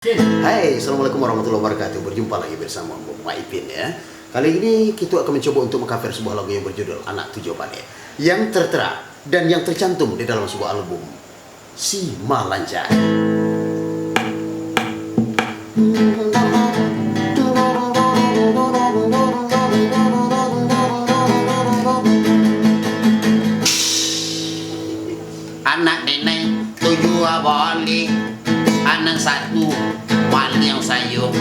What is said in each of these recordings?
Hai, assalamualaikum warahmatullahi wabarakatuh. Berjumpa lagi bersama Mbak Ipin ya. Kali ini kita akan mencoba untuk mengcover sebuah lagu yang berjudul Anak Tujuh Bane, yang tertera dan yang tercantum di dalam sebuah album Si Malanja. Anak nenek tujuh balik, anak satu paling sayang,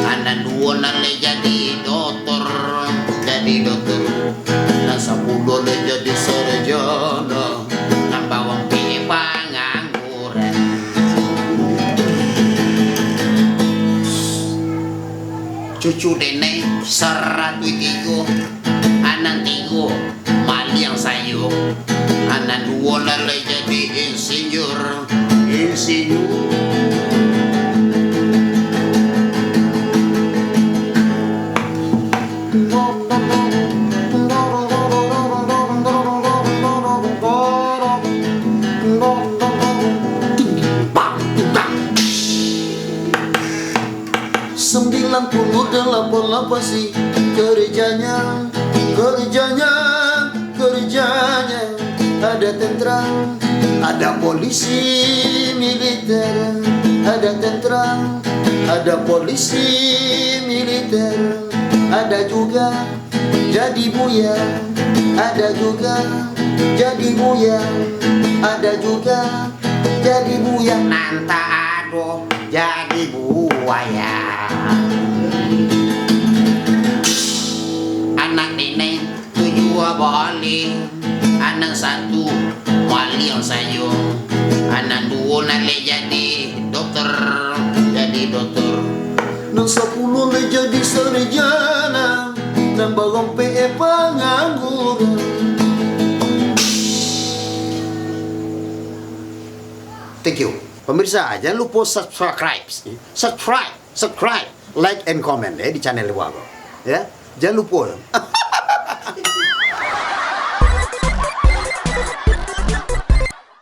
anak dua nale jadi dokter, dan 10 le jadi sarjana, dan bawang pipa ngangguran. Cucu nenek 103, anak 3 paling sayang, anak 2 nale jadi insinyur. Sembilan puluh delapan sih kerjanya, ada tentara, ada polisi militer, ada tentara, ada polisi militer, ada juga jadi buaya, ada juga jadi buaya, ada juga jadi buaya, Nanta aduh jadi buaya. Anak nenek 7 balik, anak 1 paling sayang, anak 2 nale jadi dokter, dan 10 le jadi sarjana, dan bawang PE pengangguran. Thank you. Pemirsa, jangan lupa subscribe, like and comment ya di channel Wago. Ya, jangan lupa.